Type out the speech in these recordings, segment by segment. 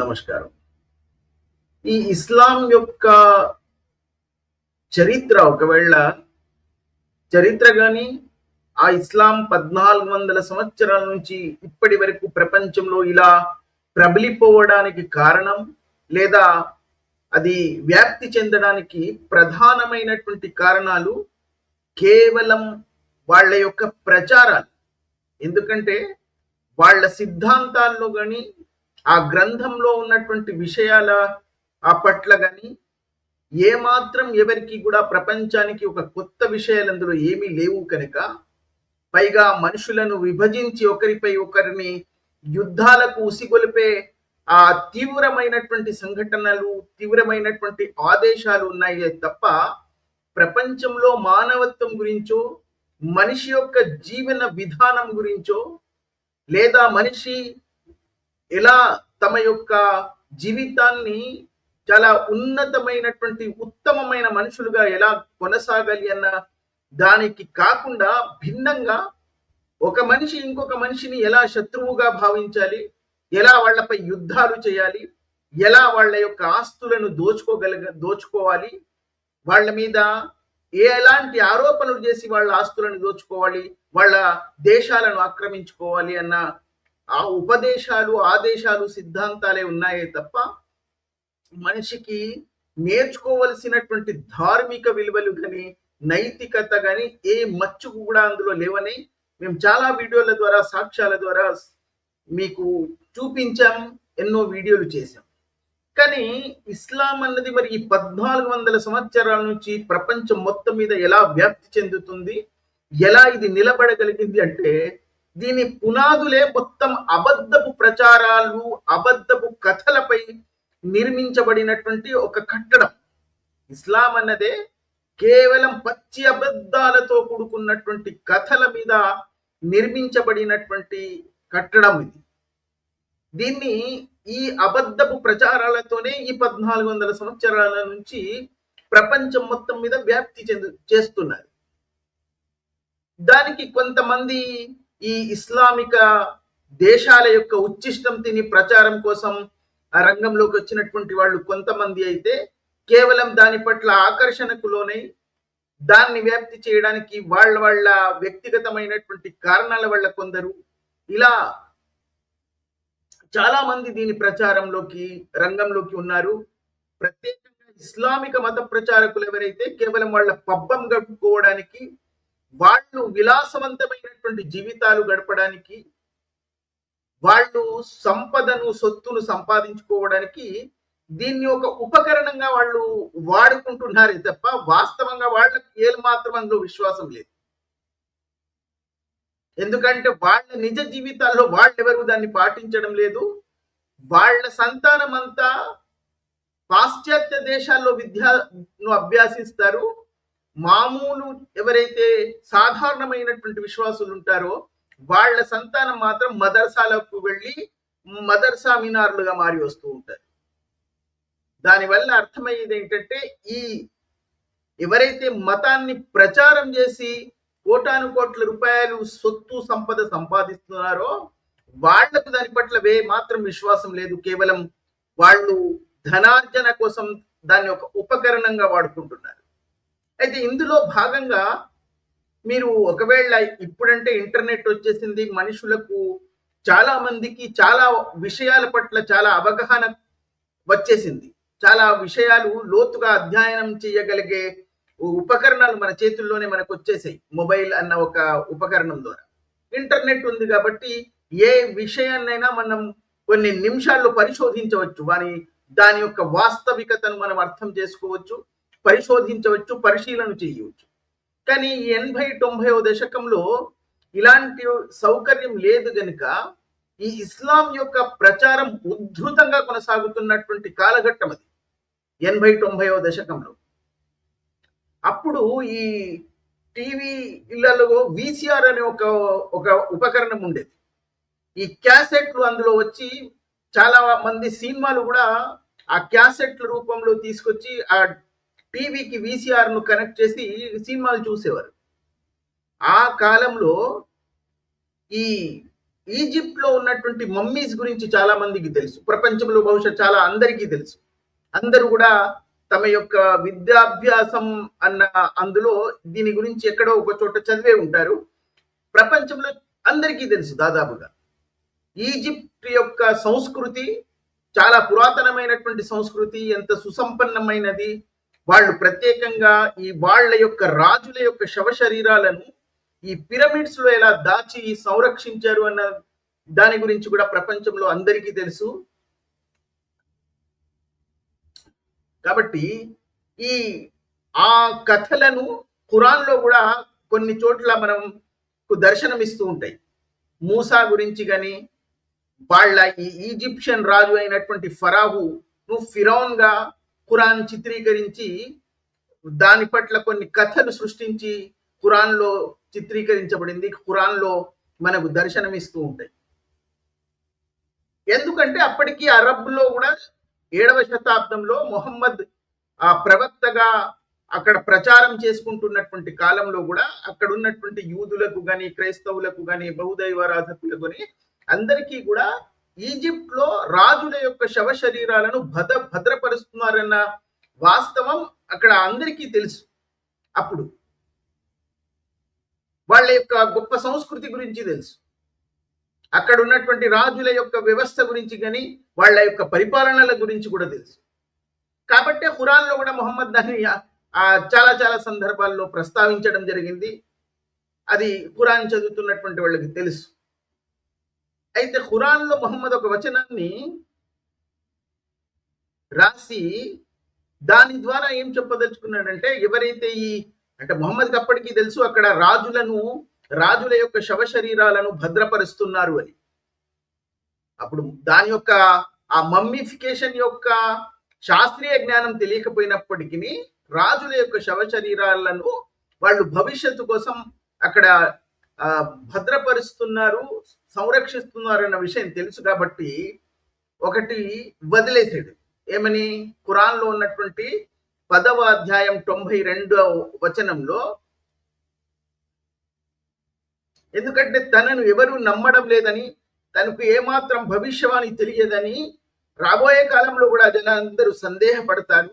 నమస్కారం. ఈ ఇస్లాం యొక్క చరిత్ర గాని, ఆ ఇస్లాం 1400 సంవత్సరాల నుంచి ఇప్పటి వరకు ప్రపంచంలో ఇలా ప్రబలిపోవడానికి కారణం, లేదా అది వ్యాప్తి చెందడానికి ప్రధానమైనటువంటి కారణాలు కేవలం వాళ్ళ యొక్క ప్రచారాలు. ఎందుకంటే వాళ్ళ సిద్ధాంతాల్లో గాని, ఆ గ్రంథంలో ఉన్నటువంటి విషయాల పట్ల గాని ఏమాత్రం ఎవరికి కూడా ప్రపంచానికి ఒక కొత్త విషయాలు అందులో ఏమీ లేవు కనుక, పైగా మనుషులను విభజించి ఒకరిపై ఒకరిని యుద్ధాలకు ఉసిగొలిపే ఆ తీవ్రమైనటువంటి సంఘటనలు, తీవ్రమైనటువంటి ఆదేశాలు ఉన్నాయే తప్ప ప్రపంచంలో మానవత్వం గురించో, మనిషి యొక్క జీవన విధానం గురించో, లేదా మనిషి ఎలా తమ యొక్క జీవితాన్ని చాలా ఉన్నతమైనటువంటి ఉత్తమమైన మనుషులుగా ఎలా కొనసాగాలి అన్న దానికి కాకుండా భిన్నంగా ఒక మనిషి ఇంకొక మనిషిని ఎలా శత్రువుగా భావించాలి, ఎలా వాళ్ళపై యుద్ధాలు చేయాలి, ఎలా వాళ్ళ యొక్క ఆస్తులను దోచుకోవాలి, వాళ్ళ మీద ఎలాంటి ఆరోపణలు చేసి వాళ్ళ ఆస్తులను దోచుకోవాలి, వాళ్ళ దేశాలను ఆక్రమించుకోవాలి అన్న ఆ ఉపదేశాలు, ఆదేశాలు, సిద్ధాంతాలే ఉన్నాయే తప్ప మనిషికి నేర్చుకోవలసినటువంటి ధార్మిక విలువలు కానీ, నైతికత కానీ ఏ మచ్చు కూడా అందులో లేవని మేము చాలా వీడియోల ద్వారా, సాక్ష్యాల ద్వారా మీకు చూపించాం, ఎన్నో వీడియోలు చేశాం. కానీ ఇస్లాం అన్నది మరి ఈ 1400 సంవత్సరాల నుంచి ప్రపంచం మొత్తం మీద ఎలా వ్యాప్తి చెందుతుంది, ఎలా ఇది నిలబడగలిగింది అంటే దీని పునాదులే మొత్తం అబద్ధపు ప్రచారాలు, అబద్ధపు కథలపై నిర్మించబడినటువంటి ఒక కట్టడం. ఇస్లాం అన్నదే కేవలం పచ్చి అబద్ధాలతో కూడుకున్నటువంటి కథల మీద నిర్మించబడినటువంటి కట్టడం ఇది. దీన్ని ఈ అబద్ధపు ప్రచారాలతోనే ఈ 1400 సంవత్సరాల నుంచి ప్రపంచం మొత్తం మీద వ్యాప్తి చేస్తున్నారు. దానికి కొంతమంది ఈ ఇస్లామిక దేశాల యొక్క ఉచ్చిష్టం తిని ప్రచారం కోసం ఆ రంగంలోకి వచ్చినటువంటి వాళ్ళు కొంతమంది అయితే కేవలం దాని పట్ల ఆకర్షణకు లోనై దాన్ని వ్యాప్తి చేయడానికి వాళ్ళ వ్యక్తిగతమైనటువంటి కారణాల వల్ల కొందరు ఇలా చాలా మంది దీని రంగంలోకి ఉన్నారు. ప్రత్యేకంగా ఇస్లామిక మత ప్రచారకులు ఎవరైతే కేవలం వాళ్ళ పబ్బం గడుపుకోవడానికి, వాళ్ళు విలాసవంతమైనటువంటి జీవితాలు గడపడానికి, వాళ్ళు సంపదను, సొత్తును సంపాదించుకోవడానికి దీన్ని ఒక ఉపకరణంగా వాళ్ళు వాడుకుంటున్నారే తప్ప వాస్తవంగా వాళ్ళకి ఏమాత్రం అందులో విశ్వాసం లేదు. ఎందుకంటే వాళ్ళ నిజ జీవితాల్లో వాళ్ళెవరు దాన్ని పాటించడం లేదు. వాళ్ళ సంతానం అంతా పాశ్చాత్య దేశాల్లో విద్యను అభ్యాసిస్తారు. మామూలు ఎవరైతే సాధారణమైనటువంటి విశ్వాసులు ఉంటారో వాళ్ళ సంతానం మాత్రం మదర్సాలకు వెళ్ళి మదర్సా మినార్లుగా మారి వస్తూ ఉంటారు. దానివల్ల అర్థమయ్యేది ఏంటంటే ఈ ఎవరైతే మతాన్ని ప్రచారం చేసి కోటాను కోట్ల రూపాయలు సొత్తు సంపద సంపాదిస్తున్నారో వాళ్లకు దాని పట్ల మాత్రం విశ్వాసం లేదు. కేవలం వాళ్ళు ధనార్జన కోసం దాన్ని ఒక ఉపకరణంగా వాడుకుంటున్నారు. అయితే ఇందులో భాగంగా మీరు ఒకవేళ ఇప్పుడంటే ఇంటర్నెట్ వచ్చేసింది, మనుషులకు చాలా మందికి చాలా విషయాల పట్ల చాలా అవగాహన వచ్చేసింది. చాలా విషయాలు లోతుగా అధ్యయనం చేయగలిగే ఉపకరణాలు మన చేతుల్లోనే మనకు వచ్చేసాయి. మొబైల్ అన్న ఒక ఉపకరణం ద్వారా ఇంటర్నెట్ ఉంది కాబట్టి ఏ విషయాన్నైనా మనం కొన్ని నిమిషాల్లో పరిశోధించవచ్చు. దాని యొక్క వాస్తవికతను మనం అర్థం చేసుకోవచ్చు, పరిశోధించవచ్చు, పరిశీలన చేయవచ్చు. కానీ 80-90వ దశకంలో ఇలాంటి సౌకర్యం లేదు గనుక ఈ ఇస్లాం యొక్క ప్రచారం ఉద్ధృతంగా కొనసాగుతున్నటువంటి కాలఘట్టం అది 80-90వ దశకంలో. అప్పుడు ఈ టీవీ ఇళ్లలో విసిఆర్ అనే ఒక ఉపకరణం ఉండేది. ఈ క్యాసెట్లు అందులో వచ్చి చాలా మంది సినిమాలు కూడా ఆ క్యాసెట్ల రూపంలో తీసుకొచ్చి ఆ టీవీకి విసిఆర్ ను కనెక్ట్ చేసి సినిమాలు చూసేవారు. ఆ కాలంలో ఈ ఈజిప్ట్ లో ఉన్నటువంటి మమ్మీస్ గురించి చాలా మందికి తెలుసు, ప్రపంచంలో బహుశా చాలా అందరికీ తెలుసు. అందరూ కూడా తమ యొక్క విద్యాభ్యాసం అన్న అందులో దీని గురించి ఎక్కడో ఒక చోట చదివే ఉంటారు. ప్రపంచంలో అందరికీ తెలుసు దాదాపుగా. ఈజిప్ట్ యొక్క సంస్కృతి చాలా పురాతనమైనటువంటి సంస్కృతి, ఎంత సుసంపన్నమైనది. వాళ్ళు ప్రత్యేకంగా ఈ వాళ్ళ యొక్క రాజుల యొక్క శవ శరీరాలను ఈ పిరమిడ్స్ లో ఎలా దాచి సంరక్షించారు అన్న దాని గురించి కూడా ప్రపంచంలో అందరికీ తెలుసు. కాబట్టి ఈ ఆ కథలను ఖురాన్ లో కూడా కొన్ని చోట్ల మనం దర్శనమిస్తూ ఉంటాయి. మూసా గురించి కానీ, వాళ్ళ ఈ ఈజిప్షియన్ రాజు అయినటువంటి ఫరాహును ఫిరౌన్ గా ఖురాన్ చిత్రీకరించి దాని పట్ల కొన్ని కథలు సృష్టించి ఖురాన్ లో చిత్రీకరించబడింది. ఖురాన్ లో మనకు దర్శనమిస్తూ ఉంటాయి. ఎందుకంటే అప్పటికి అరబ్ లో కూడా 7వ శతాబ్దంలో మొహమ్మద్ ఆ ప్రవక్తగా అక్కడ ప్రచారం చేసుకుంటున్నటువంటి కాలంలో కూడా అక్కడ ఉన్నటువంటి యూదులకు గాని, క్రైస్తవులకు గాని, బహుదైవారాధకులకు గాని అందరికీ కూడా ఈజిప్ట్ లో రాజుల యొక్క శవ శరీరాలను భద్రపరుస్తున్నారన్న వాస్తవం అక్కడ అందరికీ తెలుసు. అప్పుడు వాళ్ళ యొక్క గొప్ప సంస్కృతి గురించి తెలుసు, అక్కడ ఉన్నటువంటి రాజుల యొక్క వ్యవస్థ గురించి కానీ, వాళ్ళ యొక్క పరిపాలనల గురించి కూడా తెలుసు. కాబట్టి ఖురాన్ లో కూడా మొహమ్మద్ దాన్ని చాలా చాలా సందర్భాల్లో ప్రస్తావించడం జరిగింది. అది ఖురాన్ చదువుతున్నటువంటి వాళ్ళకి తెలుసు. అయితే ఖురాన్ లో మొహమ్మద్ ఒక వచనాన్ని రాసి దాని ద్వారా ఏం చెప్పదలుచుకున్నాడంటే, ఎవరైతే అంటే మొహమ్మద్కి అప్పటికీ తెలుసు అక్కడ రాజుల యొక్క శవ శరీరాలను భద్రపరుస్తున్నారు అని. అప్పుడు దాని యొక్క ఆ మమ్మిఫికేషన్ యొక్క శాస్త్రీయ జ్ఞానం తెలియకపోయినప్పటికీ రాజుల యొక్క శవ శరీరాలను వాళ్ళు భవిష్యత్తు కోసం అక్కడ భద్రపరుస్తున్నారు, సంరక్షిస్తున్నారు అన్న విషయం తెలుసు. కాబట్టి ఒకటి వదిలేసాడు. ఏమని? ఖురాన్ లో ఉన్నటువంటి 10వ అధ్యాయం 92వ వచనంలో, ఎందుకంటే తనను ఎవరు నమ్మడం లేదని, తనకు ఏమాత్రం భవిష్యవాణి తెలియదని, రాబోయే కాలంలో కూడా జనాలందరూ సందేహపడతారు,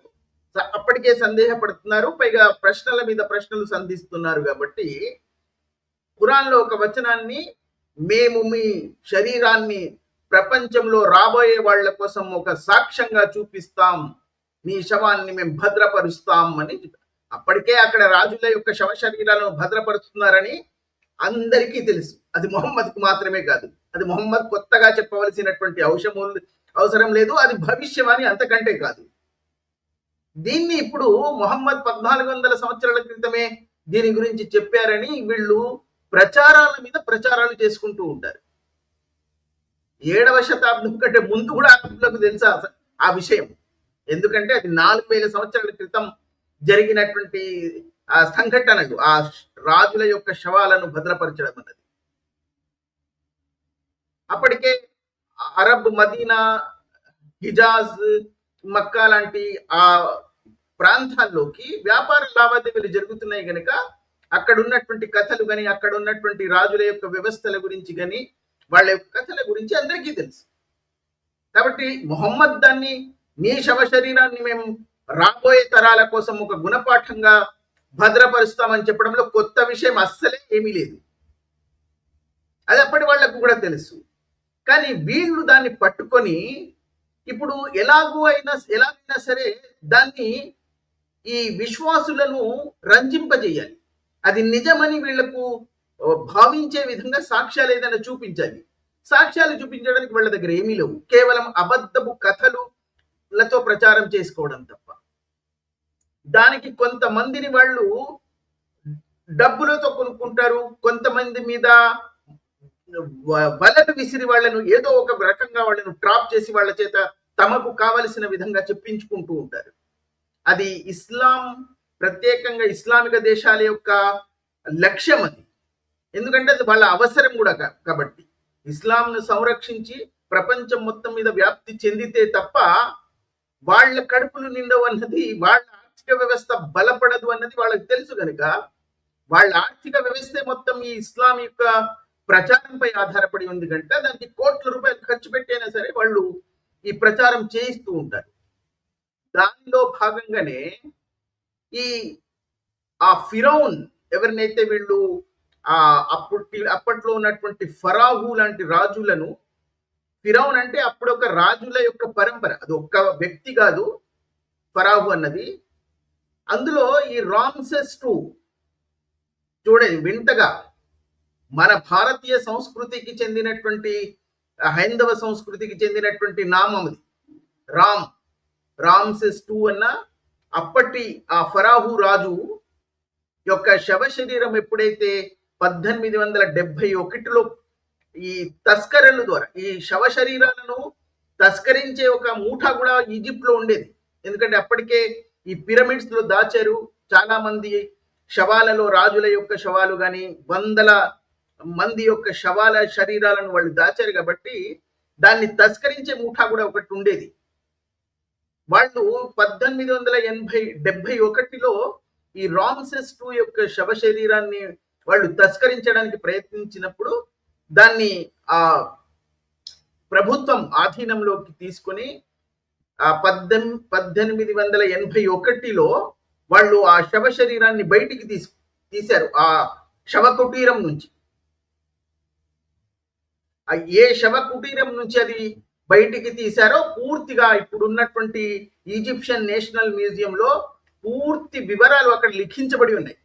అప్పటికే సందేహపడుతున్నారు, పైగా ప్రశ్నల మీద ప్రశ్నలు సంధిస్తున్నారు. కాబట్టి ఖురాన్ లో ఒక వచనాన్ని, మేము మీ శరీరాన్ని ప్రపంచంలో రాబోయే వాళ్ళ కోసం ఒక సాక్ష్యంగా చూపిస్తాం, మీ శవాన్ని మేము భద్రపరుస్తాం అని. అప్పటికే అక్కడ రాజుల యొక్క శవ శరీరాలను భద్రపరుస్తున్నారని అందరికీ తెలుసు. అది మొహమ్మద్కు మాత్రమే కాదు, అది మొహమ్మద్ కొత్తగా చెప్పవలసినటువంటి అవసరం లేదు, అది భవిష్యవాణి అంతకంటే కాదు. దీన్ని ఇప్పుడు మొహమ్మద్ 1400 సంవత్సరాల క్రితమే దీని గురించి చెప్పారని వీళ్ళు ప్రచారాల మీద ప్రచారాలు చేసుకుంటూ ఉంటారు. 7వ శతాబ్దం కంటే ముందు కూడా అరబ్బులకు తెలుసా ఆ విషయం. ఎందుకంటే అది 4000 సంవత్సరాల క్రితం జరిగినటువంటి ఆ సంఘటనలు, ఆ రాజుల యొక్క శవాలను భద్రపరచడం అన్నది. అప్పటికే అరబ్, మదీనా, హిజాజ్, మక్కా లాంటి ఆ ప్రాంతాల్లోకి వ్యాపార లావాదేవీలు జరుగుతున్నాయి కనుక అక్కడ ఉన్నటువంటి కథలు కానీ, అక్కడ ఉన్నటువంటి రాజుల యొక్క వ్యవస్థల గురించి కానీ, వాళ్ళ యొక్క కథల గురించి అందరికీ తెలుసు. కాబట్టి మొహమ్మద్ దాన్ని, మీ శవ శరీరాన్ని మేము రాబోయే తరాల కోసం ఒక గుణపాఠంగా భద్రపరుస్తామని చెప్పడంలో కొత్త విషయం అస్సలే ఏమీ లేదు. అది అప్పటి వాళ్లకు కూడా తెలుసు. కానీ వీళ్ళు దాన్ని పట్టుకొని ఇప్పుడు ఎలాగైనా సరే దాన్ని ఈ విశ్వాసులను రంజింపజేయాలి. అది నిజమని వీళ్లకు భావించే విధంగా సాక్ష్యాలు ఏదైనా చూపించాలి. సాక్ష్యాలు చూపించడానికి వాళ్ళ దగ్గర ఏమీ లేవు, కేవలం అబద్ధపు కథలతో ప్రచారం చేసుకోవడం తప్ప. దానికి కొంతమందిని వాళ్ళు డబ్బులతో కొనుక్కుంటారు, కొంతమంది మీద వలను విసిరి వాళ్ళను ఏదో ఒక రకంగా వాళ్ళను ట్రాప్ చేసి వాళ్ళ చేత తమకు కావలసిన విధంగా చెప్పించుకుంటూ ఉంటారు. అది ఇస్లాం, ప్రత్యేకంగా ఇస్లామిక దేశాల యొక్క లక్ష్యం అది. ఎందుకంటే అది వాళ్ళ అవసరం కూడా. కాబట్టి ఇస్లాంను సంరక్షించి ప్రపంచం మొత్తం మీద వ్యాప్తి చెందితే తప్ప వాళ్ళ కడుపులు నిండవు అన్నది, వాళ్ళ ఆర్థిక వ్యవస్థ బలపడదు అన్నది వాళ్ళకి తెలుసు కనుక వాళ్ళ ఆర్థిక వ్యవస్థ మొత్తం ఈ ఇస్లాం యొక్క ప్రచారంపై ఆధారపడి ఉంది కనుక దానికి కోట్ల రూపాయలు ఖర్చు పెట్టైనా సరే వాళ్ళు ఈ ప్రచారం చేయిస్తూ ఉంటారు. దానిలో భాగంగానే ఈ ఆ ఫిరౌన్ ఎవరినైతే వీళ్ళు అప్పట్లో ఉన్నటువంటి ఫరాహు లాంటి రాజులను, ఫిరౌన్ అంటే అప్పుడు ఒక రాజుల యొక్క పరంపర, అది ఒక్క వ్యక్తి కాదు ఫరాహు అన్నది. అందులో ఈ రామ్సెస్ II చూడండి వింతగా మన భారతీయ సంస్కృతికి చెందినటువంటి హైందవ సంస్కృతికి చెందినటువంటి నామం అది రామ్సెస్ II అన్న అప్పటి ఆ ఫరాహు రాజు యొక్క శవ శరీరం ఎప్పుడైతే 1871లో ఈ తస్కరల ద్వారా ఈ శవ శరీరాలను తస్కరించే ఒక మూఠ కూడా ఈజిప్ట్ లో ఉండేది. ఎందుకంటే అప్పటికే ఈ పిరమిడ్స్ లో దాచారు చాలా మంది శవాలలో, రాజుల యొక్క శవాలు కానీ వందల మంది యొక్క శవాల శరీరాలను వాళ్ళు దాచారు కాబట్టి దాన్ని తస్కరించే మూఠా కూడా ఒకటి ఉండేది. వాళ్ళు 1871లో ఈ రామ్సెస్ II యొక్క శవ శరీరాన్ని వాళ్ళు తస్కరించడానికి ప్రయత్నించినప్పుడు దాన్ని ఆ ప్రభుత్వం ఆధీనంలోకి తీసుకొని 1881లో వాళ్ళు ఆ శవ శరీరాన్ని బయటికి తీశారు ఆ శవ కుటీరం నుంచి. ఏ శవ కుటీరం నుంచి అది బయటికి తీశారో పూర్తిగా ఇప్పుడు ఉన్నటువంటి ఈజిప్షియన్ నేషనల్ మ్యూజియంలో పూర్తి వివరాలు అక్కడ లిఖించబడి ఉన్నాయి.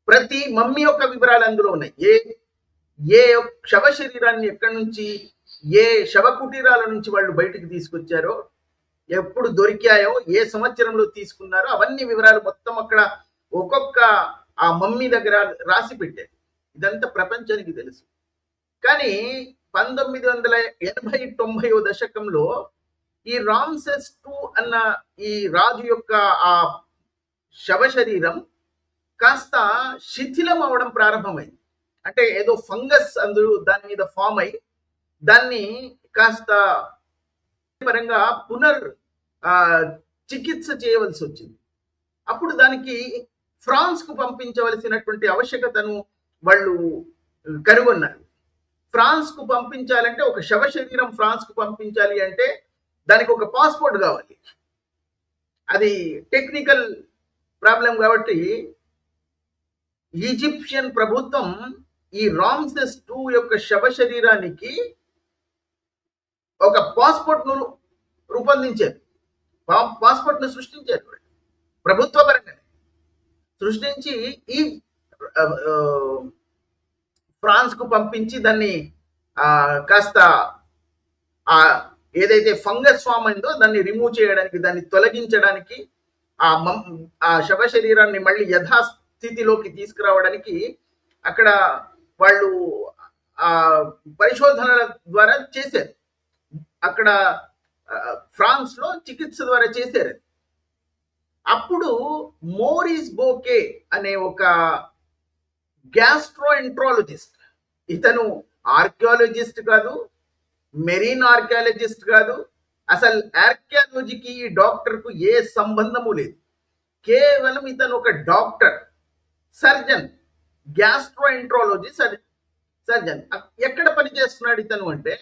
ప్రతి మమ్మీ యొక్క వివరాలు అందులో ఉన్నాయి. ఏ శవ శరీరాన్ని ఎక్కడి నుంచి, ఏ శవ కుటీరాల నుంచి వాళ్ళు బయటికి తీసుకొచ్చారో, ఎప్పుడు దొరికాయో, ఏ సంవత్సరంలో తీసుకున్నారో అవన్నీ వివరాలు మొత్తం అక్కడ ఒక్కొక్క ఆ మమ్మీ దగ్గర రాసి పెట్టారు. ఇదంతా ప్రపంచానికి తెలుసు. కానీ 1980-90 దశకంలో ఈ రామ్సెస్ II అన్న ఈ రాజు యొక్క ఆ శవ శరీరం కాస్త శిథిలం అవడం ప్రారంభమైంది. అంటే ఏదో ఫంగస్ అందులో దాని మీద ఫామ్ అయి దాన్ని కాస్త పరంగా చికిత్స చేయవలసి వచ్చింది. అప్పుడు దానికి ఫ్రాన్స్ కు పంపించవలసినటువంటి ఆవశ్యకతను వాళ్ళు కనుగొన్నారు. ఫ్రాన్స్ కు పంపించాలంటే, ఒక శవ శరీరం ఫ్రాన్స్ కు పంపించాలి అంటే దానికి ఒక పాస్పోర్ట్ కావాలి. అది టెక్నికల్ ప్రాబ్లం కాబట్టి ఈజిప్షియన్ ప్రభుత్వం ఈ రామ్సెస్ II యొక్క శవ శరీరానికి ఒక పాస్పోర్ట్ ను రూపొందించారు, పాస్పోర్ట్ ను సృష్టించారు. ప్రభుత్వ పరంగా సృష్టించి ఈ ఫ్రాన్స్ కు పంపించి దాన్ని కాస్త ఏదైతే ఫంగస్ ఫామ్ అయిందో దాన్ని రిమూవ్ చేయడానికి, దాన్ని తొలగించడానికి, ఆ శవ శరీరాన్ని మళ్ళీ యథాస్థితిలోకి తీసుకురావడానికి అక్కడ వాళ్ళు పరిశోధనల ద్వారా చేశారు. అక్కడ ఫ్రాన్స్ లో చికిత్స ద్వారా చేశారు. అప్పుడు మోరిస్ బోకే అనే ఒక గ్యాస్ట్రోఎంట్రాలజిస్ట్, ఇతను ఆర్కియాలజిస్ట్ కాదు, మెరీన్ ఆర్కియాలజిస్ట్ కాదు, అసలు ఆర్కియాలజీకి ఈ డాక్టర్ కు ఏ సంబంధము లేదు. కేవలం ఇతను ఒక డాక్టర్, సర్జన్, గ్యాస్ట్రోఎంట్రాలజీ సర్జన్. ఎక్కడ పనిచేస్తున్నాడు ఇతను అంటే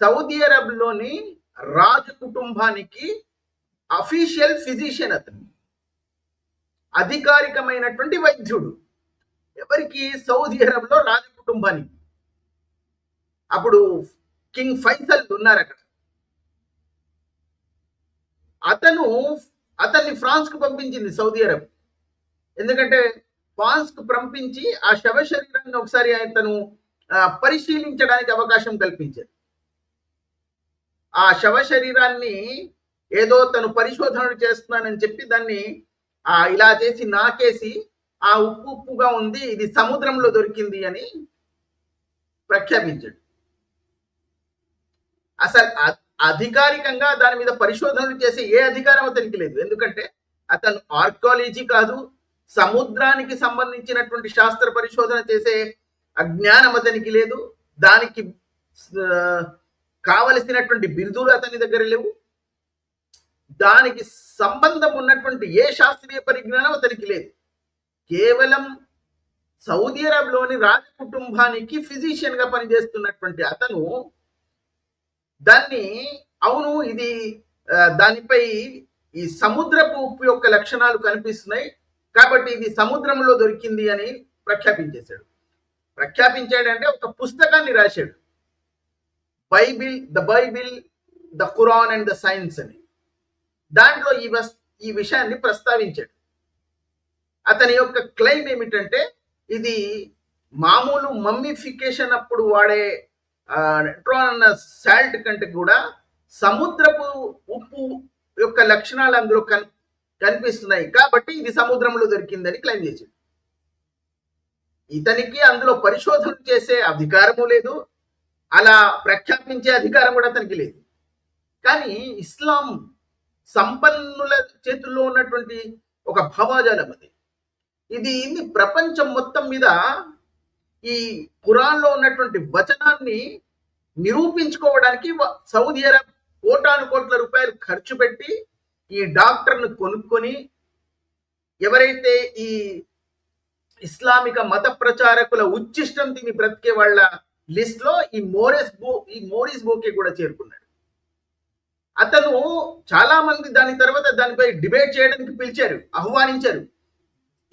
సౌదీ అరబ్లోని రాజు కుటుంబానికి అఫీషియల్ ఫిజిషియన్, అతను అధికారికమైనటువంటి వైద్యుడు. ఎవరికి? సౌదీ అరబ్లో రాజు కుటుంబానికి. అప్పుడు కింగ్ ఫైసల్ ఉన్నారు అక్కడ. అతన్ని ఫ్రాన్స్ కు పంపించింది సౌదీ అరబ్. ఎందుకంటే ఫ్రాన్స్ కు పంపించి ఆ శవ శరీరాన్ని ఒకసారి అతను పరిశీలించడానికి అవకాశం కల్పించారు. ఆ శవ శరీరాన్ని ఏదో తను పరిశోధనలు చేస్తున్నానని చెప్పి దాన్ని ఇలా చేసి నాకేసి ఆ ఉప్పుగా ఉంది, ఇది సముద్రంలో దొరికింది అని ప్రఖ్యాపించాడు. అసలు అధికారికంగా దాని మీద పరిశోధనలు చేసే ఏ అధికారం అతనికి లేదు. ఎందుకంటే అతను ఆర్కియాలజీ కాదు, సముద్రానికి సంబంధించినటువంటి శాస్త్ర పరిశోధన చేసే అజ్ఞానం అతనికి లేదు, దానికి కావలసినటువంటి బిరుదులు అతని దగ్గర లేవు, దానికి సంబంధం ఉన్నటువంటి ఏ శాస్త్రీయ పరిజ్ఞానం అతనికి లేదు. కేవలం సౌదీ అరేబియాలోని రాజ కుటుంబానికి ఫిజిషియన్ గా పనిచేస్తున్నటువంటి అతను దాన్ని అవును ఇది దానిపై ఈ సముద్రపు ఉప్పు యొక్క లక్షణాలు కనిపిస్తున్నాయి కాబట్టి ఇది సముద్రంలో దొరికింది అని ప్రఖ్యాపించేశాడు. ప్రఖ్యాపించాడంటే ఒక పుస్తకాన్ని రాశాడు, Bible the Quran and the science అని. దాంట్లో ఈ విషయాన్ని ప్రస్తావించాడు. అతని యొక్క క్లెయిమ్ ఏమిటంటే ఇది మామూలు మమ్మిఫికేషన్ అప్పుడు వాడే అన్న సాల్ట్ కంటే కూడా సముద్రపు ఉప్పు యొక్క లక్షణాలు అందులో కనిపిస్తున్నాయి కాబట్టి ఇది సముద్రంలో దొరికిందని క్లెయిమ్ చేశాడు. ఇతనికి అందులో పరిశోధన చేసే అధికారము లేదు, అలా ప్రఖ్యాపించే అధికారం కూడా అతనికి లేదు. కానీ ఇస్లాం సంపన్నుల చేతుల్లో ఉన్నటువంటి ఒక భావాజాలం అది. ఇది ప్రపంచం మొత్తం మీద ఈ ఖురాన్లో ఉన్నటువంటి వచనాన్ని నిరూపించుకోవడానికి సౌదీ అరేబియా కోటాను కోట్ల రూపాయలు ఖర్చు పెట్టి ఈ డాక్టర్ను కొనుక్కొని ఎవరైతే ఈ ఇస్లామిక మత ప్రచారకుల ఉచ్చిష్టం తిని బ్రతికే వాళ్ళ లిస్ట్ లో ఈ మోరిస్ బోకే కూడా చేరుకున్నాడు. అతను చాలా మంది దాని తర్వాత దానిపై డిబేట్ చేయడానికి పిలిచారు, ఆహ్వానించారు.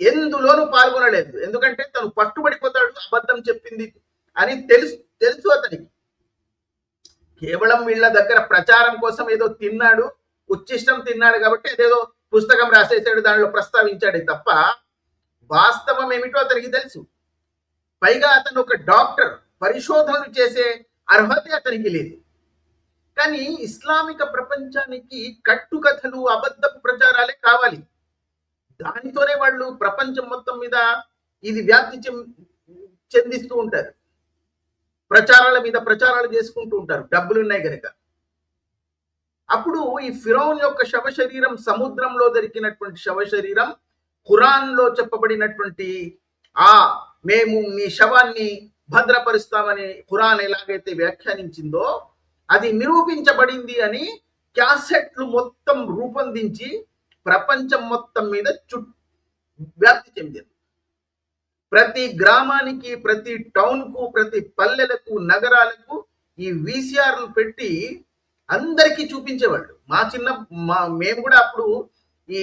ఎందులోనూ పాల్గొనలేదు. ఎందుకంటే తను పట్టుబడిపోతాడు, అబద్ధం చెప్పింది అని తెలుసు అతనికి. కేవలం వీళ్ళ దగ్గర ప్రచారం కోసం ఏదో తిన్నాడు, ఉచ్చిష్టం తిన్నాడు కాబట్టి అదేదో పుస్తకం రాసేసాడు, దానిలో ప్రస్తావించాడే తప్ప వాస్తవం ఏమిటో అతనికి తెలుసు. పైగా అతను ఒక డాక్టర్, పరిశోధనలు చేసే అర్హత అతనికి లేదు. కానీ ఇస్లామిక ప్రపంచానికి కట్టుకథలు, అబద్ధపు ప్రచారాలే కావాలి. దానితోనే వాళ్ళు ప్రపంచం మొత్తం మీద ఇది వ్యాప్తి చెందిస్తూ ఉంటారు, ప్రచారాల మీద ప్రచారాలు చేసుకుంటూ ఉంటారు, డబ్బులు ఉన్నాయి కనుక. అప్పుడు ఈ ఫిరౌన్ యొక్క శవశరీరం సముద్రంలో దొరికినటువంటి శవశరీరం ఖురాన్ లో చెప్పబడినటువంటి మేము నీ శవాన్ని భద్రపరుస్తామని ఖురాన్ ఎలాగైతే వ్యాఖ్యానించిందో అది నిరూపించబడింది అని క్యాసెట్లు మొత్తం రూపొందించి ప్రపంచం మొత్తం మీద వ్యాప్తి చెందింది. ప్రతి గ్రామానికి, ప్రతి టౌన్ కు, ప్రతి పల్లెలకు, నగరాలకు ఈ వీసీఆర్లు పెట్టి అందరికీ చూపించేవాళ్ళు. మేము కూడా అప్పుడు ఈ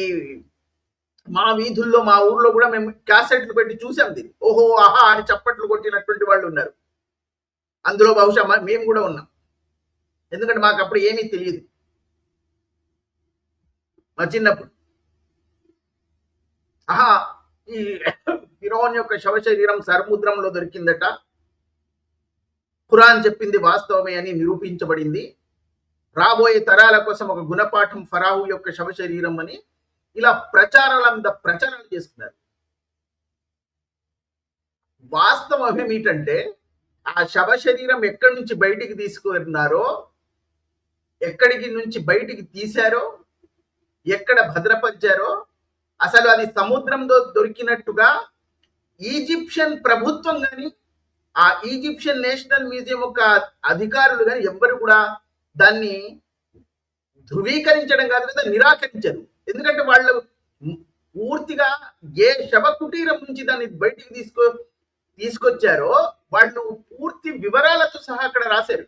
మా వీధుల్లో, మా ఊర్లో కూడా మేము క్యాసెట్లు పెట్టి చూసాం దీన్ని. ఓహో ఆహా అని చప్పట్లు కొట్టినటువంటి వాళ్ళు ఉన్నారు. అందులో బహుశా మేము కూడా ఉన్నాం. ఎందుకంటే మాకు అప్పుడు ఏమీ తెలియదు మా చిన్నప్పుడు. ఆహా ఈ ఫిరౌన్ యొక్క శవశరీరం సముద్రంలో దొరికిందట, ఖురాన్ చెప్పింది వాస్తవమే అని నిరూపించబడింది, రాబోయే తరాల కోసం ఒక గుణపాఠం ఫరాహు యొక్క శవశరీరం అని ఇలా ప్రచారాల మీద ప్రచారాలు చేస్తున్నారు. వాస్తవం ఏమిటంటే ఆ శవశరీరం ఎక్కడి నుంచి బయటికి తీసుకున్నారో, ఎక్కడికి నుంచి బయటికి తీశారో, ఎక్కడ భద్రపరిచారో, అసలు అది సముద్రంలో దొరికినట్టుగా ఈజిప్షియన్ ప్రభుత్వం కానీ, ఆ ఈజిప్షియన్ నేషనల్ మ్యూజియం యొక్క అధికారులు కానీ ఎవ్వరు కూడా దాన్ని ధృవీకరించడం కాదు కదా, నిరాకరించరు. ఎందుకంటే వాళ్ళు పూర్తిగా ఏ శవ కుటీరం నుంచి దాన్ని బయటికి తీసుకొచ్చారో వాళ్ళు పూర్తి వివరాలతో సహా అక్కడ రాశారు.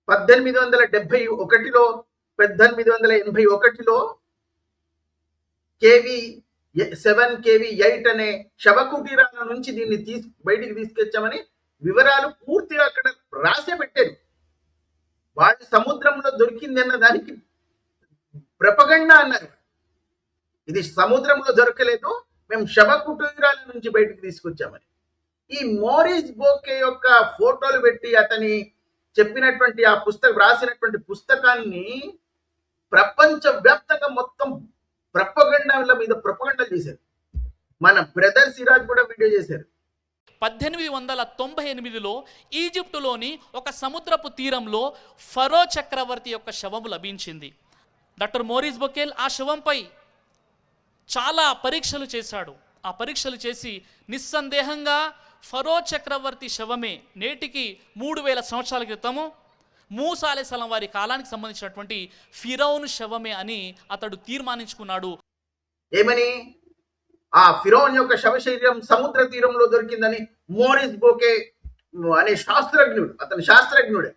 1871లో 1881లో KV7 KV8 అనే శవ కుటీరాల నుంచి దీన్ని బయటికి తీసుకొచ్చామని వివరాలు పూర్తిగా అక్కడ రాసే పెట్టారు. వాళ్ళు సముద్రంలో దొరికింది అన్న దానికి ప్రపగండా అన్నారు. ఇది సముద్రంలో దొరకలేదు, మేము శవ కుటీరాల నుంచి బయటికి తీసుకొచ్చామని. ఈ మోరిస్ బోకే యొక్క ఫోటోలు పెట్టి అతని చెప్పినటువంటి ఆ రాసినటువంటి పుస్తకాన్ని ప్రపంచ వ్యాప్తంగా మొత్తం ప్రపగండాల మీద ప్రపగండలు చేశారు. మన బ్రదర్ సిరాజ్ కూడా వీడియో చేశారు. 1898లో ఈజిప్టులోని ఒక సముద్రపు తీరంలో ఫరో చక్రవర్తి యొక్క శవము లభించింది. డాక్టర్ మోరిస్ బొకేల్ ఆ శవంపై చాలా పరీక్షలు చేశాడు. ఆ పరీక్షలు చేసి నిస్సందేహంగా ఫరో చక్రవర్తి శవమే నేటికి 3000 సంవత్సరాల క్రితము మూసా అలైహిస్సలాం వారి కాలానికి సంబంధించినటువంటి ఫిరౌన్ శవమే అని అతడు తీర్మానించుకున్నాడు. ఏమని? ఆ ఫిరౌన్ యొక్క శవశరీరం సముద్ర తీరంలో దొరికిందని మోరిస్ బోకే అనే శాస్త్రజ్ఞుడు, అతను శాస్త్రజ్ఞుడే.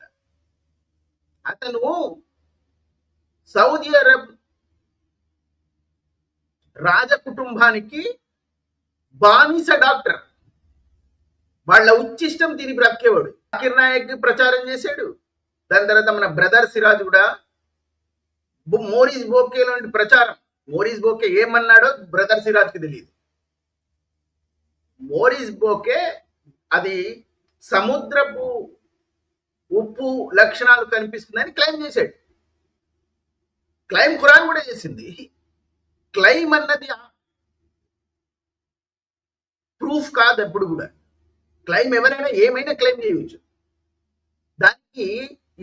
అతను సౌదీ అరబ్ రాజ కుటుంబానికి బానిస డాక్టర్. వాళ్ళ ఉచ్చిష్టం తిని బ్రతికేవాడు. జాకిర్ నాయక్ ప్రచారం చేశాడు. దాని తర్వాత మన బ్రదర్ సిరాజ్ కూడా మోరిస్ బోకే లాంటి ప్రచారం. మోరిస్ బోకే ఏమన్నాడో బ్రదర్ సిరాజ్ కి తెలియదు. మోరిస్ బోకే అది సముద్రపు ఉప్పు లక్షణాలు కనిపిస్తుందని క్లెయిమ్ చేశాడు. క్లెయిమ్ ఖురాన్ కూడా చేసింది. క్లెయిమ్ అన్నది ప్రూఫ్ కాదు. ఎప్పుడు కూడా క్లెయిమ్ ఎవరైనా ఏమైనా క్లెయిమ్ చేయవచ్చు. దానికి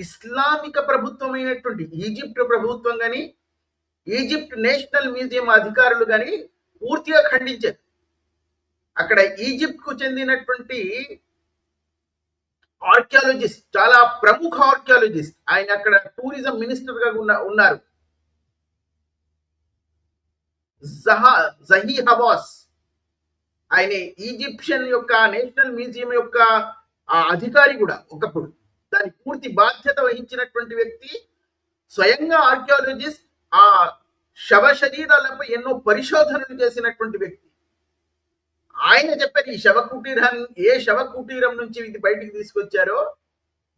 ఇస్లామిక ప్రభుత్వమైనటువంటి ఈజిప్ట్ ప్రభుత్వం కానీ ఈజిప్ట్ నేషనల్ మ్యూజియం అధికారులు కానీ పూర్తిగా ఖండించారు. అక్కడ ఈజిప్ట్ కు చెందినటువంటి ఆర్కియాలజిస్ట్, చాలా ప్రముఖ ఆర్కియాలజిస్ట్, ఆయన అక్కడ టూరిజం మినిస్టర్ గా ఉన్నారు, జహీ హవాస్. ఆయన ఈజిప్షియన్ యొక్క నేషనల్ మ్యూజియం యొక్క అధికారి కూడా ఒకప్పుడు. దాని పూర్తి బాధ్యత వహించినటువంటి వ్యక్తి, స్వయంగా ఆర్కియాలజిస్ట్, ఆ శవ శరీరాలపై ఎన్నో పరిశోధనలు చేసినటువంటి వ్యక్తి. ఆయన చెప్పారు ఈ శవ కుటీరాన్ని, ఏ శవ కుటీరం నుంచి ఇది బయటికి తీసుకొచ్చారో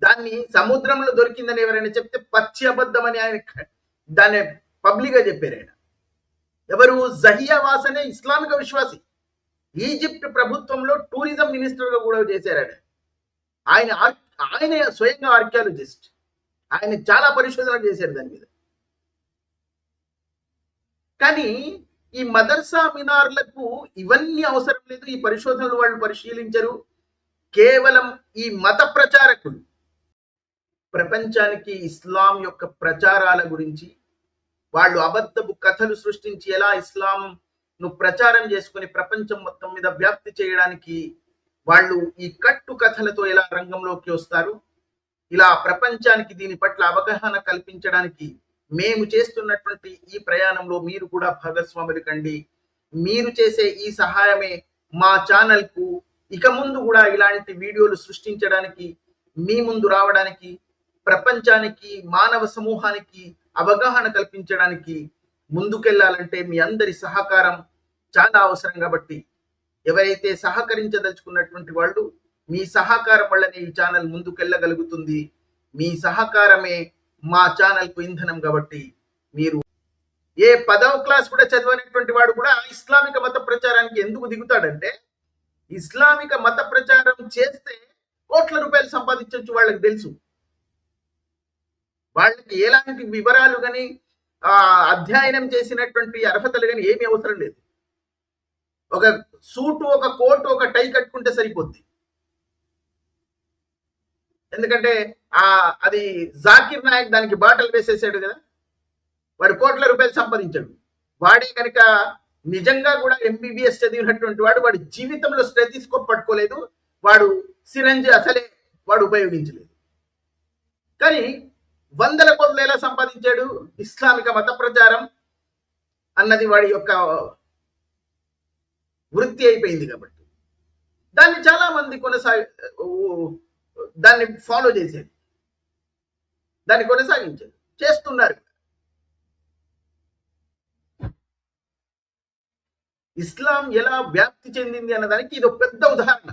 దాన్ని సముద్రంలో దొరికిందని ఎవరైనా చెప్తే పచ్చి అబద్ధం అని ఆయన దాన్ని పబ్లిక్ గా చెప్పారు. ఆయన ఎవరు? జహియా వాస్ అనే ఇస్లామిక విశ్వాసి. ఈజిప్ట్ ప్రభుత్వంలో టూరిజం మినిస్టర్ గా కూడా చేశారు ఆయన. ఆయన స్వయంగా ఆర్కియాలజిస్ట్. ఆయన చాలా పరిశోధనలు చేశారు దాని మీద. కానీ ఈ మదర్సా మినార్లకు ఇవన్నీ అవసరం లేదు. ఈ పరిశోధనలు వాళ్ళు పరిశీలించరు. కేవలం ఈ మత ప్రచారకులు ప్రపంచానికి ఇస్లాం యొక్క ప్రచారాల గురించి, వాళ్ళు అబద్ధపు కథలు సృష్టించి ఎలా ఇస్లాం ను ప్రచారం చేసుకుని ప్రపంచం మొత్తం మీద వ్యాప్తి చేయడానికి వాళ్ళు ఈ కట్టు కథలతో ఎలా రంగంలోకి వస్తారు, ఇలా ప్రపంచానికి దీని పట్ల అవగాహన కల్పించడానికి మేము చేస్తున్నటువంటి ఈ ప్రయాణంలో మీరు కూడా భాగస్వాములు కండి. మీరు చేసే ఈ సహాయమే మా ఛానల్ కు ఇక ముందు కూడా ఇలాంటి వీడియోలు సృష్టించడానికి, మీ ముందు రావడానికి, ప్రపంచానికి, మానవ సమూహానికి అవగాహన కల్పించడానికి ముందుకెళ్లాలంటే మీ అందరి సహకారం చాలా అవసరం. కాబట్టి ఎవరైతే సహకరించదలుచుకున్నటువంటి వాళ్ళు, మీ సహకారం వల్లనే ఈ ఛానల్ ముందుకెళ్ళగలుగుతుంది. మీ సహకారమే మా ఛానల్ కు ఇంధనం. కాబట్టి మీరు ఏ 10వ క్లాస్ కూడా చదవనటువంటి వాడు కూడా ఇస్లామిక మత ప్రచారానికి ఎందుకు దిగుతాడంటే, ఇస్లామిక మత ప్రచారం చేస్తే కోట్ల రూపాయలు సంపాదించవచ్చు వాళ్ళకి తెలుసు. వాళ్ళకి ఎలాంటి వివరాలు కానీ అధ్యయనం చేసినటువంటి అర్హతలు కానీ ఏమీ అవసరం లేదు. ఒక సూటు, ఒక కోటు, ఒక టై కట్టుకుంటే సరిపోద్ది. ఎందుకంటే అది జాకిర్ నాయక్ దానికి బాటలు వేసేసాడు కదా, వాడు కోట్ల రూపాయలు సంపాదించాడు. వాడే కనుక నిజంగా కూడా ఎంబీబీఎస్ చదివినటువంటి వాడు, వాడి జీవితంలో స్టెథిస్కోప్ పట్టుకోలేదు, వాడు సిరంజి అసలే వాడు ఉపయోగించలేదు. కానీ వందల కోట్లు ఎలా సంపాదించాడు? ఇస్లామిక మత ప్రచారం అన్నది వాడి యొక్క వృత్తి అయిపోయింది. కాబట్టి దాన్ని చాలా మంది దాన్ని ఫాలో చేసేది, దాన్ని కొనసాగించేది, చేస్తున్నారు. ఇస్లాం ఎలా వ్యాప్తి చెందింది అన్నదానికి ఇది ఒక పెద్ద ఉదాహరణ.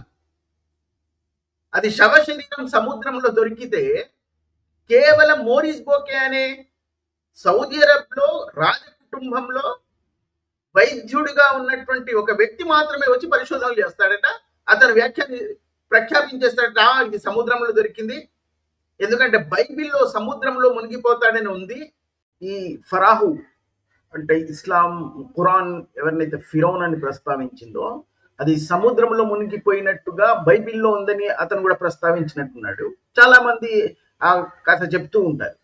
అది శవ శరీరం సముద్రంలో దొరికితే కేవలం మోరిస్ బోకే అనే సౌదీ అరబ్ లో రాజ కుటుంబంలో వైద్యుడిగా ఉన్నటువంటి ఒక వ్యక్తి మాత్రమే వచ్చి పరిశోధనలు చేస్తాడట. అతను ప్రఖ్యాపించేస్తాడట, ఇది సముద్రంలో దొరికింది. ఎందుకంటే బైబిల్లో సముద్రంలో మునిగిపోతాడని ఉంది. ఈ ఫరాహు అంటే ఇస్లాం ఖురాన్ ఎవరినైతే ఫిరౌన్ అని ప్రస్తావించిందో అది సముద్రంలో మునిగిపోయినట్టుగా బైబిల్లో ఉందని అతను కూడా ప్రస్తావించినట్టున్నాడు. చాలా మంది ఆ కథ చెప్తూ ఉంటారు.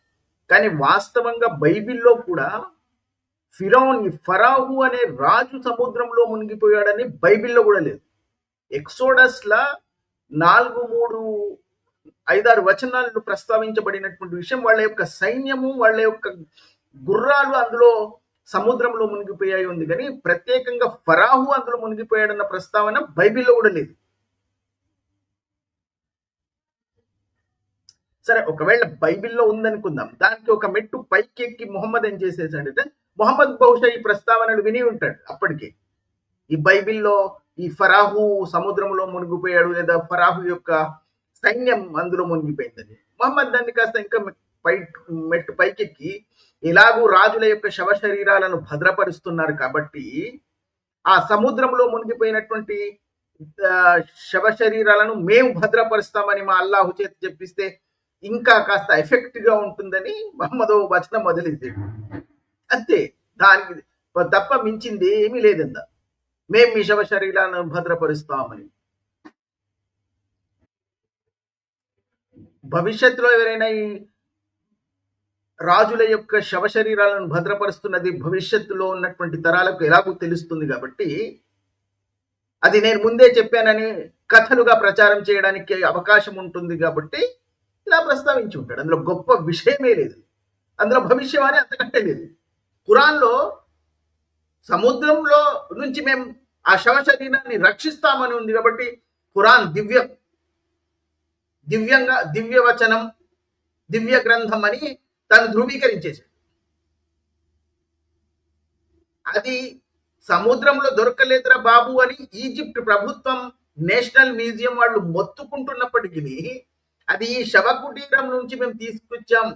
కానీ వాస్తవంగా బైబిల్లో కూడా ఫరాహు అనే రాజు సముద్రంలో మునిగిపోయాడని బైబిల్లో కూడా లేదు. ఎక్సోడస్ లా 4-3-5-6 వచనాలు ప్రస్తావించబడినటువంటి విషయం, వాళ్ళ యొక్క సైన్యము, వాళ్ళ యొక్క గుర్రాలు అందులో సముద్రంలో మునిగిపోయాయి ఉంది, కానీ ప్రత్యేకంగా ఫరాహు అందులో మునిగిపోయాడన్న ప్రస్తావన బైబిల్లో కూడా లేదు. సరే, ఒకవేళ బైబిల్లో ఉందనుకుందాం, దానికి ఒక మెట్టు పైకి ఎక్కి మొహమ్మద్ ఏం చేసేసాడంటే, మొహమ్మద్ బహుశా ఈ ప్రస్తావనలు విని ఉంటాడు అప్పటికే. ఈ బైబిల్లో ఈ ఫరాహు సముద్రంలో మునిగిపోయాడు, లేదా ఫరాహు యొక్క సైన్యం అందులో మునిగిపోయిందని. మొహమ్మద్ దాన్ని కాస్త ఇంకా మెట్టు పైకెక్కి, ఎలాగూ రాజుల యొక్క శవ శరీరాలను భద్రపరుస్తున్నారు కాబట్టి ఆ సముద్రంలో మునిగిపోయినటువంటి శవ శరీరాలను మేము భద్రపరుస్తామని మా అల్లాహు చేతి చెప్పిస్తే ఇంకా కాస్త ఎఫెక్ట్ గా ఉంటుందని మహమ్మద్ వచనం మొదలెట్టాడు. అంతే, దానికి తప్ప మించింది ఏమీ లేదంద. మేము మీ శవ శరీరాలను భద్రపరుస్తామని. భవిష్యత్తులో ఎవరైనా ఈ రాజుల యొక్క శవ శరీరాలను భద్రపరుస్తున్నది భవిష్యత్తులో ఉన్నటువంటి తరాలకు ఎలాగూ తెలుస్తుంది కాబట్టి, అది నేను ముందే చెప్పానని కథలుగా ప్రచారం చేయడానికి అవకాశం ఉంటుంది కాబట్టి ఇలా ప్రస్తావించి ఉంటాడు. అందులో గొప్ప విషయమే లేదు, అందులో భవిష్యవాణి అంతకంటే లేదు. ఖురాన్లో సముద్రంలో నుంచి మేము ఆ శవ శరీరాన్ని రక్షిస్తామని ఉంది కాబట్టి ఖురాన్ దివ్య వచనం, దివ్య గ్రంథం అని తను ధృవీకరించేశాడు. అది సముద్రంలో దొరకలేదురా బాబు అని ఈజిప్ట్ ప్రభుత్వం, నేషనల్ మ్యూజియం వాళ్ళు మొత్తుకుంటున్నప్పటికీ అది ఈ శవ కుటీరం నుంచి మేము తీసుకొచ్చాం.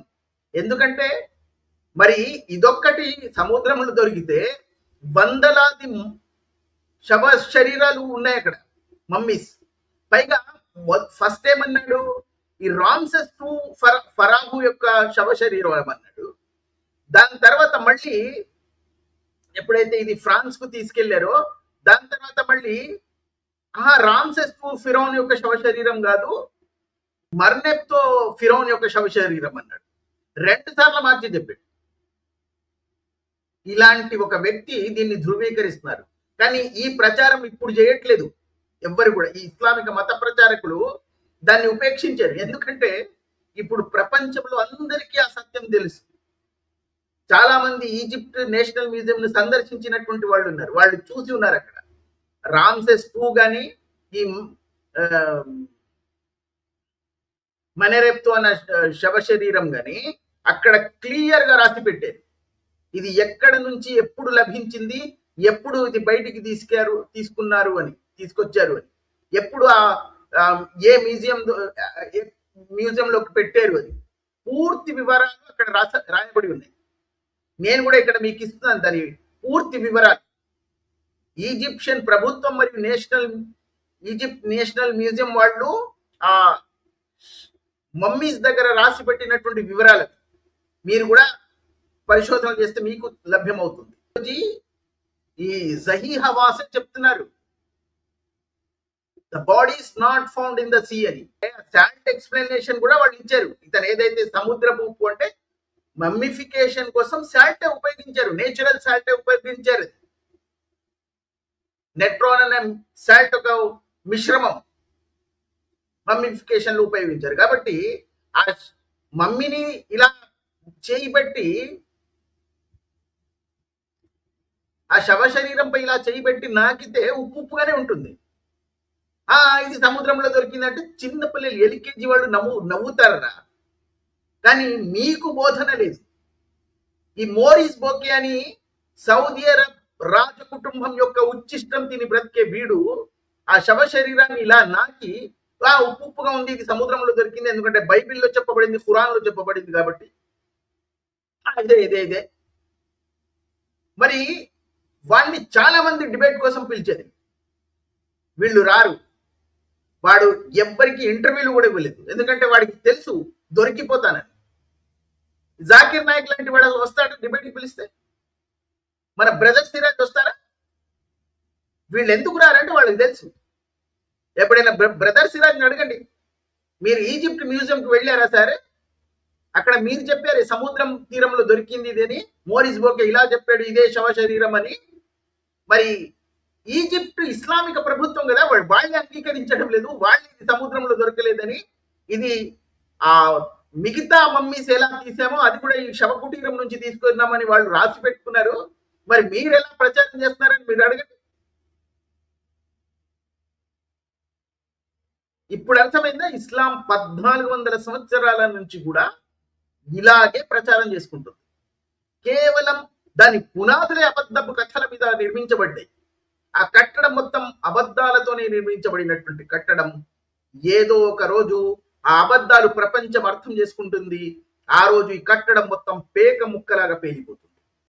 ఎందుకంటే మరి ఇదొక్కటి సముద్రంలో దొరికితే వందలాది శవ శరీరాలు ఉన్నాయి అక్కడ, మమ్మీస్. పైగా ఫస్ట్ ఏమన్నాడు, ఈ రామ్సెస్ II ఫరాహు యొక్క శవ శరీరం అన్నాడు. దాని తర్వాత మళ్ళీ ఎప్పుడైతే ఇది ఫ్రాన్స్ కు తీసుకెళ్లారో, దాని తర్వాత మళ్ళీ రామ్సెస్ II ఫిరౌన్ యొక్క శవ శరీరం కాదు, మర్నెప్తో ఫిరౌన్ యొక్క శవ శరీరం అన్నాడు. 2 సార్లు మార్చి చెప్పాడు. ఇలాంటి ఒక వ్యక్తి దీన్ని ధృవీకరిస్తున్నారు. కానీ ఈ ప్రచారం ఇప్పుడు చేయట్లేదు ఎవ్వరు కూడా. ఈ ఇస్లామిక మత ప్రచారకులు దాన్ని ఉపేక్షించారు. ఎందుకంటే ఇప్పుడు ప్రపంచంలో అందరికీ ఆ సత్యం తెలుసు. చాలా మంది ఈజిప్ట్ నేషనల్ మ్యూజియం ను సందర్శించినటువంటి వాళ్ళు ఉన్నారు, వాళ్ళు చూసి ఉన్నారు అక్కడ రామ్సెస్ II గాని ఈ మనేరెప్తో అన్న శవ శరీరం గాని అక్కడ క్లియర్ గా రాసి పెట్టారు, ఇది ఎక్కడ నుంచి ఎప్పుడు లభించింది, ఎప్పుడు ఇది బయటికి తీసుకున్నారు అని, తీసుకొచ్చారు అని, ఎప్పుడు ఏ మ్యూజియంలోకి పెట్టారు అని పూర్తి వివరాలు అక్కడ రాయబడి ఉన్నాయి. నేను కూడా ఇక్కడ మీకు ఇస్తున్నాను దాని పూర్తి వివరాలు. ఈజిప్షియన్ ప్రభుత్వం మరియు ఈజిప్ట్ నేషనల్ మ్యూజియం వాళ్ళు ఆ మమ్మీస్ దగ్గర రాసి పెట్టినటువంటి వివరాలు మీరు కూడా పరిశోధన చేస్తే మీకు లభ్యమవుతుంది. ఈ జహీ హవాస్ చెప్తున్నారు, the body is not found in the sea అని. శాల్ట్ ఎక్స్ప్లెనేషన్ కూడా వాళ్ళు ఇచ్చారు. ఇతను ఏదైతే సముద్రపు ఉప్పు అంటే మమ్మిఫికేషన్ కోసం సాల్టే ఉపయోగించారు, నేచురల్ సాల్టే ఉపయోగించారు. నెట్రాన్ అనే సాల్ట్ ఒక మిశ్రమం మమ్మిఫికేషన్ లో ఉపయోగించారు. కాబట్టి ఆ మమ్మీని ఇలా చేయిబెట్టి, ఆ శవ శరీరంపై ఇలా చేయిబెట్టి నాకితే ఉప్పుగానే ఉంటుంది. ఇది సముద్రంలో దొరికిందంటే చిన్నపిల్లలు ఎల్కేజీ వాళ్ళు నవ్వుతారా, కానీ మీకు బోధన లేదు. ఈ మోరిస్ బోకే అని సౌదీ అరబ్ రాజ కుటుంబం యొక్క ఉచ్చిష్టం తిని బ్రతికే వీడు ఆ శవ శరీరాన్ని ఇలా నాకి ఉప్పుగా ఉంది, ఇది సముద్రంలో దొరికింది, ఎందుకంటే బైబిల్లో చెప్పబడింది, ఖురాన్లో చెప్పబడింది కాబట్టి ఇదే. మరి వాడిని చాలా మంది డిబేట్ కోసం పిలిచేది, వీళ్ళు రారు. వాడు ఎవ్వరికి ఇంటర్వ్యూలు కూడా ఇవ్వలేదు, ఎందుకంటే వాడికి తెలుసు దొరికిపోతానని. జాకిర్ నాయక్ లాంటి వాడు వస్తాడు డిబేట్కి పిలిస్తే, మన బ్రదర్ సిరాజ్ వస్తారా? వీళ్ళు ఎందుకు రారంటే వాళ్ళకి తెలుసు. ఎప్పుడైనా బ్రదర్ సిరాజ్ని అడగండి, మీరు ఈజిప్ట్ మ్యూజియంకి వెళ్ళారా సరే, అక్కడ మీరు చెప్పారు సముద్రం తీరంలో దొరికింది ఇది అని, మోరిస్ బోకే ఇలా చెప్పాడు ఇదే శవ శరీరం అని. మరి ఈజిప్ట్ ఇస్లామిక ప్రభుత్వం కదా, వాళ్ళు అంగీకరించడం లేదు, వాళ్ళు ఇది సముద్రంలో దొరకలేదని, ఇది ఆ మిగతా మమ్మీస్ ఎలా తీసామో అది కూడా ఈ శవ కుటీరం నుంచి తీసుకున్నామని వాళ్ళు రాసి పెట్టుకున్నారు. మరి మీరు ఎలా ప్రచారం చేస్తున్నారని మీరు అడగండి. ఇప్పుడు అర్థమైందా? ఇస్లాం 1400 సంవత్సరాల నుంచి కూడా ఇలాగే ప్రచారం చేసుకుంటుంది. కేవలం దాని పునాదులే అబద్ధపు కథల మీద నిర్మించబడ్డాయి. ఆ కట్టడం మొత్తం అబద్ధాలతోనే నిర్మించబడినటువంటి కట్టడం. ఏదో ఒక రోజు ఆ అబద్ధాలు ప్రపంచం అర్థం చేసుకుంటుంది. ఆ రోజు ఈ కట్టడం మొత్తం పేక ముక్కలాగా పేలిపోతుంది.